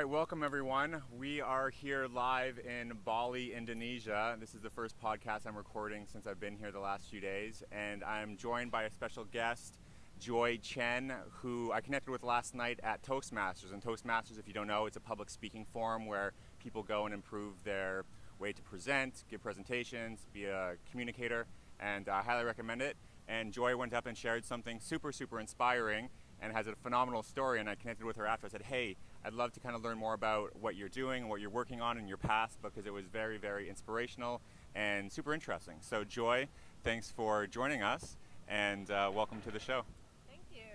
right, welcome everyone. We are here live in Bali, Indonesia. This is the first podcast I'm recording since I've been here the last few days, and I'm joined by a special guest, Chien, who I connected with last night at Toastmasters. And Toastmasters, if you don't know, it's a public speaking forum where people go and improve their way to present, give presentations, be a communicator, and I highly recommend it. And Joy went up and shared something super, super inspiring and has a phenomenal story, and I connected with her after. I said, hey, I'd love to kind of learn more about what you're doing and what you're working on in your past, because it was very, very inspirational and super interesting. So Joy, thanks for joining us, and welcome to the show. Thank you.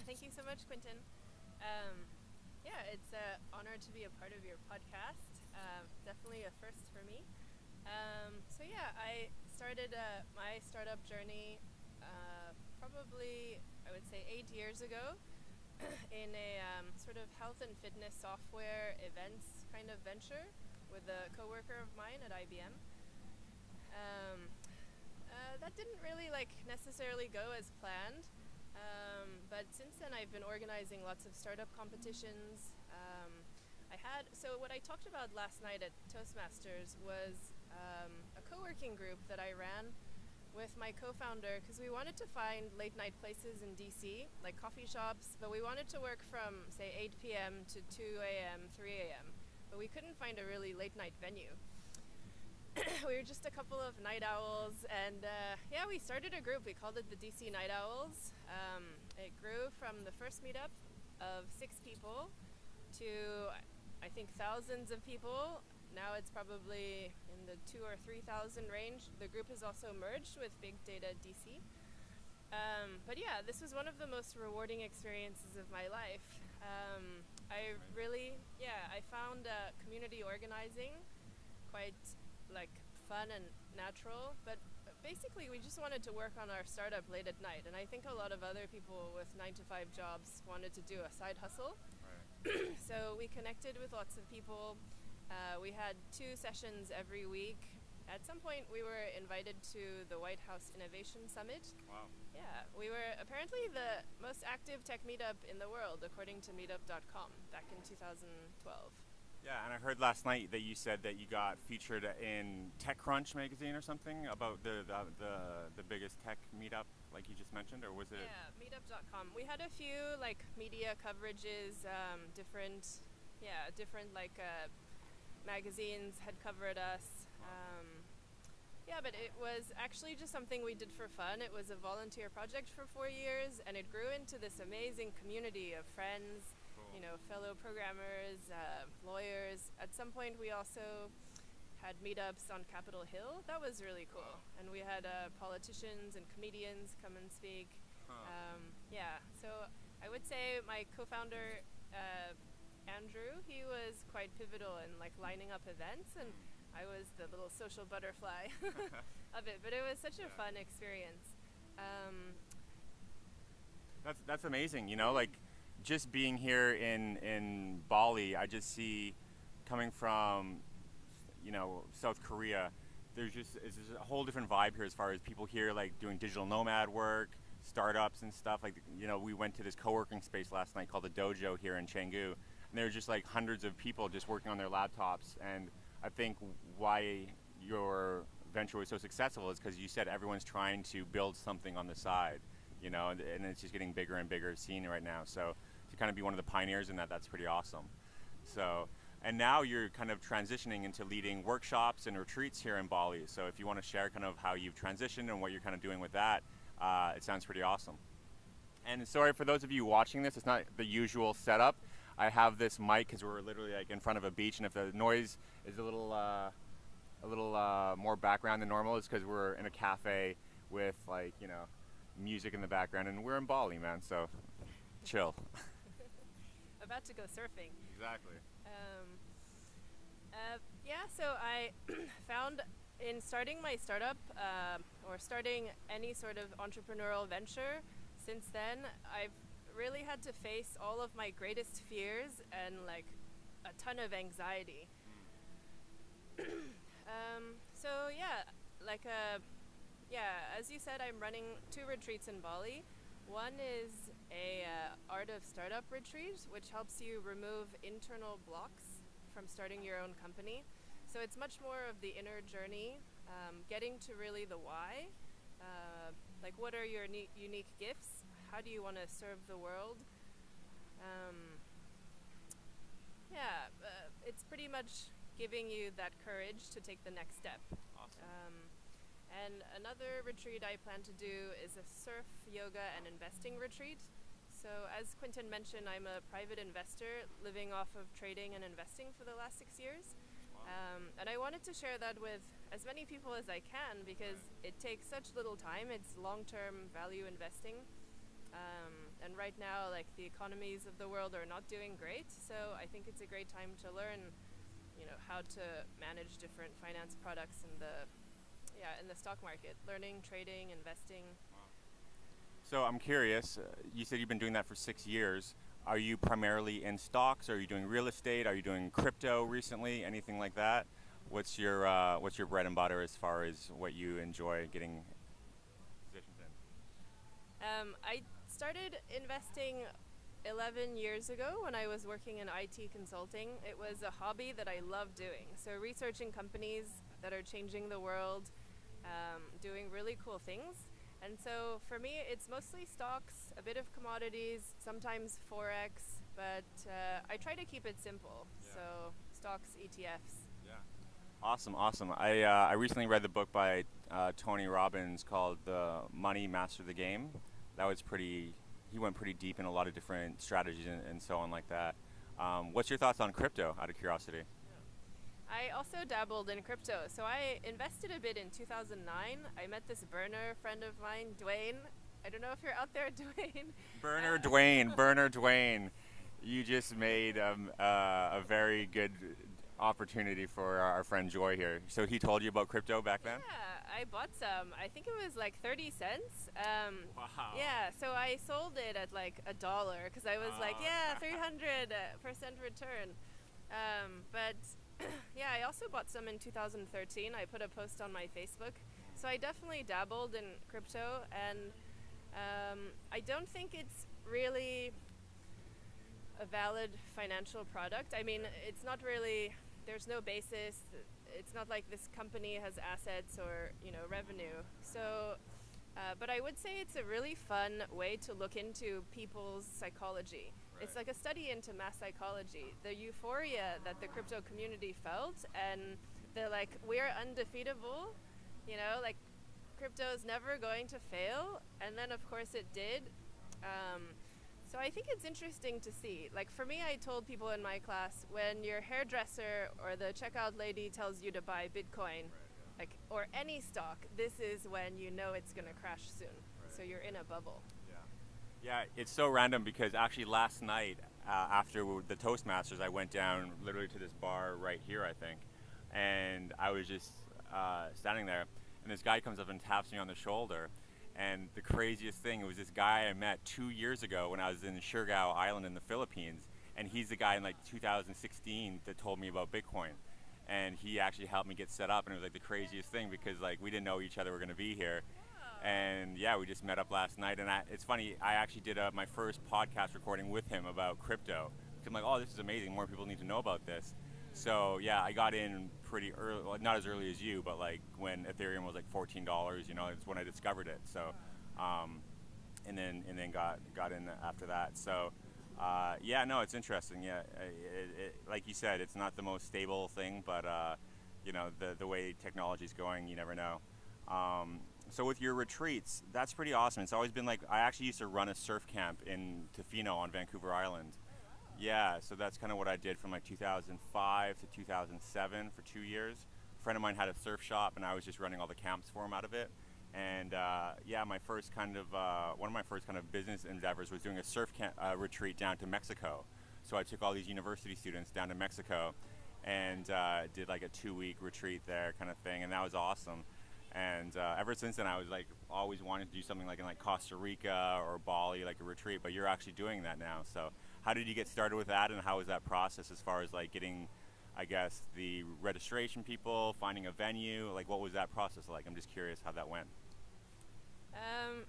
Thank you so much, Quinton. It's an honor to be a part of your podcast. Definitely a first for me. I started my startup journey probably, I would say, 8 years ago in a sort of health and fitness software events kind of venture with a coworker of mine at IBM. That didn't really necessarily go as planned, but since then I've been organizing lots of startup competitions. So what I talked about last night at Toastmasters was a co-working group that I ran with my co-founder, because we wanted to find late night places in DC, like coffee shops, but we wanted to work from, say, 8 p.m. to 2 a.m., 3 a.m., but we couldn't find a really late night venue. We were just a couple of night owls, and we started a group. We called it the DC Night Owls. It grew from the first meetup of 6 people to, I think, thousands of people. Now it's probably in the 2,000 or 3,000 range. The group has also merged with Big Data DC. This was one of the most rewarding experiences of my life. I found community organizing quite fun and natural, but basically we just wanted to work on our startup late at night, and I think a lot of other people with 9-to-5 jobs wanted to do a side hustle. Right. So we connected with lots of people. We had 2 sessions every week. At some point, we were invited to the White House Innovation Summit. Wow. Yeah, we were apparently the most active tech meetup in the world, according to meetup.com, back in 2012. Yeah, and I heard last night that you said that you got featured in TechCrunch magazine or something about the biggest tech meetup, like you just mentioned, or was it? Yeah, meetup.com. We had a few media coverages, different magazines had covered us. But it was actually just something we did for fun. It was a volunteer project for 4 years, and it grew into this amazing community of friends, fellow programmers, lawyers. At some point, we also had meetups on Capitol Hill. That was really cool. And we had politicians and comedians come and speak. So I would say my co-founder, Andrew, he was quite pivotal in lining up events, and I was the little social butterfly of it, but it was such a fun experience. That's amazing. Just being here in Bali, I just see, coming from South Korea, it's just a whole different vibe here as far as people here doing digital nomad work, startups and stuff. We went to this co-working space last night called the Dojo here in Canggu, and there were just hundreds of people just working on their laptops. And I think why your venture was so successful is because you said everyone's trying to build something on the side, and it's just getting bigger and bigger scene right now. So to kind of be one of the pioneers in that's pretty awesome. So, and now you're kind of transitioning into leading workshops and retreats here in Bali. So if you want to share kind of how you've transitioned and what you're kind of doing with that, it sounds pretty awesome. And sorry for those of you watching this, it's not the usual setup. I have this mic because we're literally in front of a beach, and if the noise is a little more background than normal, it's because we're in a cafe with music in the background, and we're in Bali, man. So chill. About to go surfing. Exactly. So I found in starting my startup or starting any sort of entrepreneurial venture, since then I've really had to face all of my greatest fears and a ton of anxiety. As you said, I'm running 2 retreats in Bali. One is a Art of Startup retreat, which helps you remove internal blocks from starting your own company. So it's much more of the inner journey, getting to really the why. Like, what are your unique gifts? How do you want to serve the world? It's pretty much giving you that courage to take the next step. Awesome. And another retreat I plan to do is a surf, yoga, and investing retreat. So as Quinton mentioned, I'm a private investor living off of trading and investing for the last 6 years. Wow. And I wanted to share that with as many people as I can because it takes such little time. It's long-term value investing. And right now, like, the economies of the world are not doing great. So I think it's a great time to learn, how to manage different finance products in the stock market, learning, trading, investing. So I'm curious, you said you've been doing that for 6 years. Are you primarily in stocks? Are you doing real estate? Are you doing crypto recently? Anything like that? What's your bread and butter as far as what you enjoy getting positions in? I started investing 11 years ago when I was working in IT consulting. It was a hobby that I love doing. So researching companies that are changing the world, doing really cool things. And so for me, it's mostly stocks, a bit of commodities, sometimes Forex, but I try to keep it simple. Yeah. So stocks, ETFs. Yeah. Awesome. I recently read the book by Tony Robbins called The Money Master the Game. That was he went pretty deep in a lot of different strategies and so on like that. What's your thoughts on crypto, out of curiosity? I also dabbled in crypto. So I invested a bit in 2009. I met this burner friend of mine, Dwayne. I don't know if you're out there, Dwayne. Burner Dwayne. You just made a very good opportunity for our friend Joy here. So he told you about crypto back then? Yeah, I bought some. I think it was like 30 cents. Wow. Yeah, so I sold it at like $1 because I was like, 300% return. But yeah, I also bought some in 2013. I put a post on my Facebook. So I definitely dabbled in crypto, and I don't think it's really a valid financial product. I mean, it's not really, there's no basis. It's not like this company has assets or, revenue. So, but I would say it's a really fun way to look into people's psychology. Right. It's like a study into mass psychology. The euphoria that the crypto community felt, and they're like, we're undefeatable, like crypto is never going to fail. And then of course it did. So I think it's interesting to see. Like for me, I told people in my class, when your hairdresser or the checkout lady tells you to buy Bitcoin, like, or any stock, this is when you know it's going to crash soon. Right. So you're in a bubble. Yeah, it's so random because actually last night after the Toastmasters, I went down literally to this bar right here, I think, and I was just standing there, and this guy comes up and taps me on the shoulder. And the craziest thing, it was this guy I met 2 years ago when I was in Siargao Island in the Philippines, and he's the guy in like 2016 that told me about Bitcoin. And he actually helped me get set up, and it was like the craziest thing because like we didn't know each other were going to be here. And yeah, we just met up last night, and it's funny, I actually did my first podcast recording with him about crypto. I'm like, oh, this is amazing, more people need to know about this. So yeah, I got in pretty early, well, not as early as you, but like when Ethereum was like $14, it's when I discovered it. So, and then got in after that. So, yeah, no, it's interesting. Yeah, like you said, it's not the most stable thing, but the way technology's going, you never know. So with your retreats, that's pretty awesome. It's always been like, I actually used to run a surf camp in Tofino on Vancouver Island. Yeah, so that's kind of what I did from like 2005 to 2007 for 2 years. A friend of mine had a surf shop, and I was just running all the camps for him out of it. And yeah, one of my first kind of business endeavors was doing a surf camp retreat down to Mexico. So I took all these university students down to Mexico and did like a 2-week retreat there, kind of thing, and that was awesome. And ever since then, I was like always wanting to do something like in like Costa Rica or Bali, like a retreat. But you're actually doing that now. So how did you get started with that, and how was that process as far as like getting, I guess, the registration people, finding a venue? Like, what was that process like? I'm just curious how that went.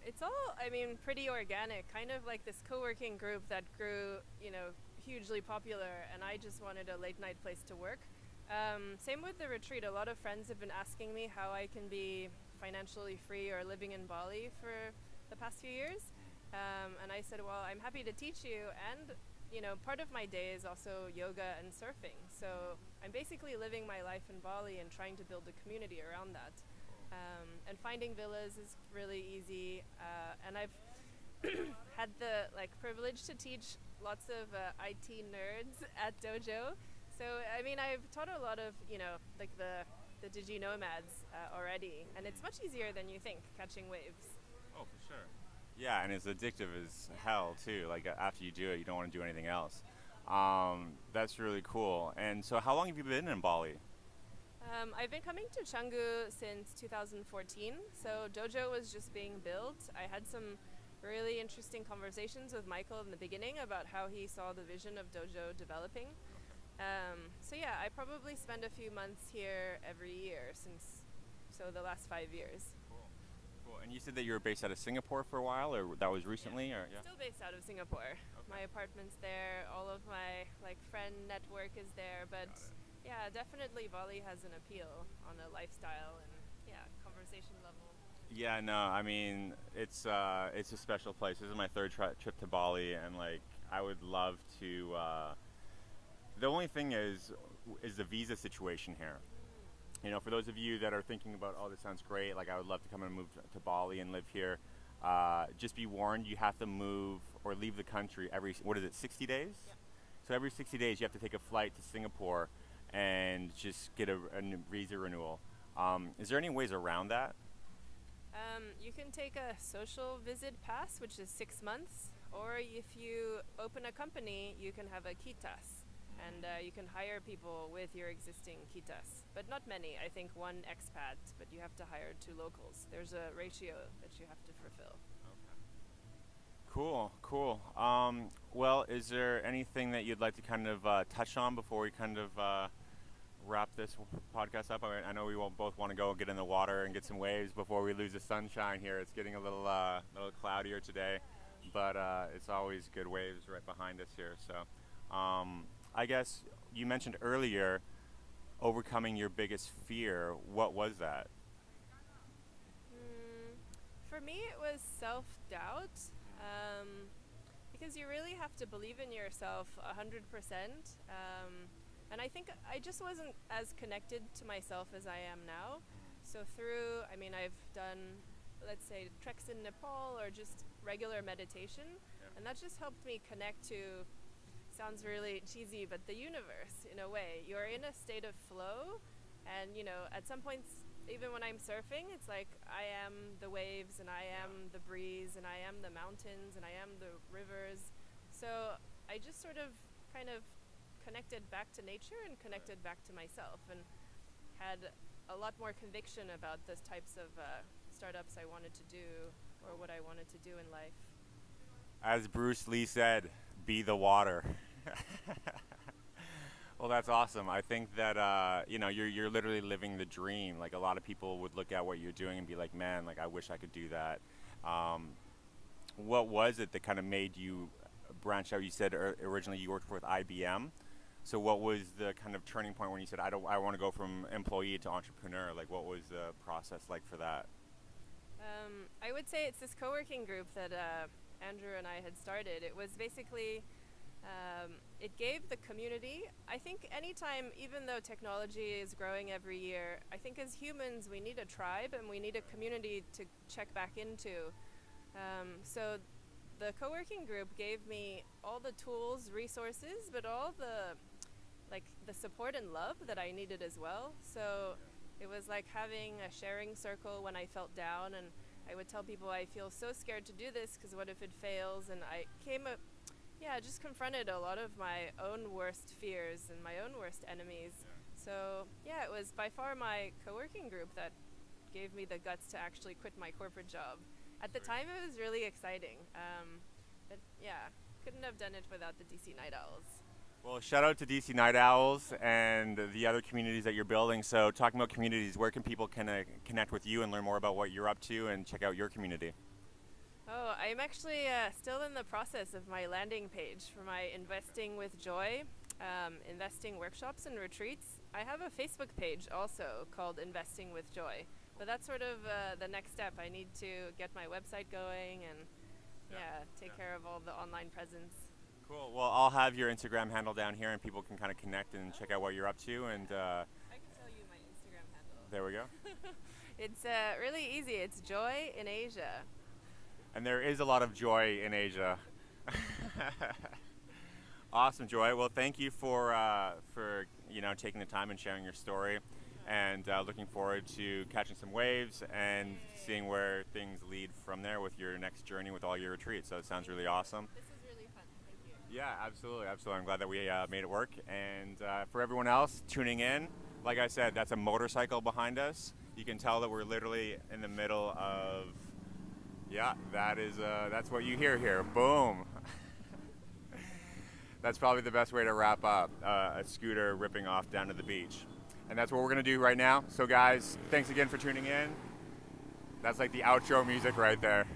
It's all, I mean, pretty organic, kind of like this co-working group that grew, hugely popular, and I just wanted a late night place to work. Same with the retreat. A lot of friends have been asking me how I can be financially free or living in Bali for the past few years. And I said, well, I'm happy to teach you, and part of my day is also yoga and surfing. So I'm basically living my life in Bali and trying to build a community around that. And finding villas is really easy. And I've had the privilege to teach lots of IT nerds at Dojo. So I mean, I've taught a lot of the digi nomads already, and it's much easier than you think catching waves. Oh, for sure. Yeah, and it's addictive as hell too. Like after you do it, you don't want to do anything else. That's really cool. And so, how long have you been in Bali? I've been coming to Canggu since 2014. So Dojo was just being built. I had some really interesting conversations with Michael in the beginning about how he saw the vision of Dojo developing. So yeah, I probably spend a few months here every year so the last 5 years. Cool. And you said that you were based out of Singapore for a while, or that was recently, yeah. or yeah? Still based out of Singapore. Okay. My apartment's there. All of my friend network is there. But yeah, definitely Bali has an appeal on a lifestyle and conversation level. Yeah, no, I mean it's a special place. This is my third trip to Bali, and I would love to. The only thing is the visa situation here. For those of you that are thinking about, oh, this sounds great, I would love to come and move to Bali and live here, just be warned, you have to move or leave the country every, 60 days? Yeah. So every 60 days you have to take a flight to Singapore and just get a visa renewal. Is there any ways around that? You can take a social visit pass, which is 6 months, or if you open a company, you can have a kitas. And you can hire people with your existing kitas, but not many. I think one expat, but you have to hire 2 locals. There's a ratio that you have to fulfill. Okay. Cool. Well, is there anything that you'd like to kind of touch on before we kind of wrap this podcast up? I know we both want to go get in the water and get some waves before we lose the sunshine here. It's getting a little cloudier today, but it's always good waves right behind us here. So. I guess you mentioned earlier overcoming your biggest fear. What was that? For me, it was self-doubt, because you really have to believe in yourself 100%. And I think I just wasn't as connected to myself as I am now. So I've done, let's say, treks in Nepal or just regular meditation, and that just helped me connect to, sounds really cheesy, but the universe, in a way. You're in a state of flow, and at some points, even when I'm surfing, it's like I am the waves, and I am the breeze, and I am the mountains, and I am the rivers. So I just sort of kind of connected back to nature and connected back to myself, and had a lot more conviction about the types of startups I wanted to do, or what I wanted to do in life. As Bruce Lee said, be the water. Well, that's awesome. I think that you're literally living the dream. A lot of people would look at what you're doing and be like, man, I wish I could do that. What was it that kind of made you branch out? You said originally you worked with IBM. So what was the kind of turning point when you said, I want to go from employee to entrepreneur? What was the process like for that? I would say it's this co-working group that Andrew and I had started. It was basically, it gave the community, I think anytime, even though technology is growing every year, I think as humans we need a tribe and we need a community to check back into. So the co-working group gave me all the tools, resources, but all the support and love that I needed as well. So it was like having a sharing circle when I felt down, and I would tell people I feel so scared to do this because what if it fails? And I just confronted a lot of my own worst fears and my own worst enemies. So it was by far my co-working group that gave me the guts to actually quit my corporate job. At the time it was really exciting. But couldn't have done it without the DC Night Owls. Well, shout out to DC Night Owls and the other communities that you're building. So, talking about communities, where can people connect with you and learn more about what you're up to and check out your community? Oh, I'm actually still in the process of my landing page for my Investing with Joy, investing workshops and retreats. I have a Facebook page also called Investing with Joy, but that's sort of the next step. I need to get my website going and take care of all the online presence. Cool. Well, I'll have your Instagram handle down here, and people can kind of connect and check out what you're up to. And I can tell you my Instagram handle. there we go. It's really easy. It's Joy in Asia. And there is a lot of joy in Asia. Awesome, Joy. Well, thank you for taking the time and sharing your story, and looking forward to catching some waves and seeing where things lead from there with your next journey with all your retreats. So it sounds really awesome. This is really fun. Thank you. Yeah, absolutely. I'm glad that we made it work. And for everyone else tuning in, like I said, that's a motorcycle behind us. You can tell that we're literally in the middle of. Yeah, that's what you hear here. Boom. That's probably the best way to wrap up, a scooter ripping off down to the beach. And that's what we're going to do right now. So guys, thanks again for tuning in. That's like the outro music right there.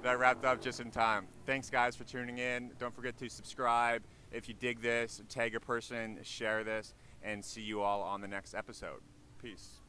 That wrapped up just in time. Thanks guys for tuning in. Don't forget to subscribe. If you dig this, tag a person, share this, and see you all on the next episode. Peace.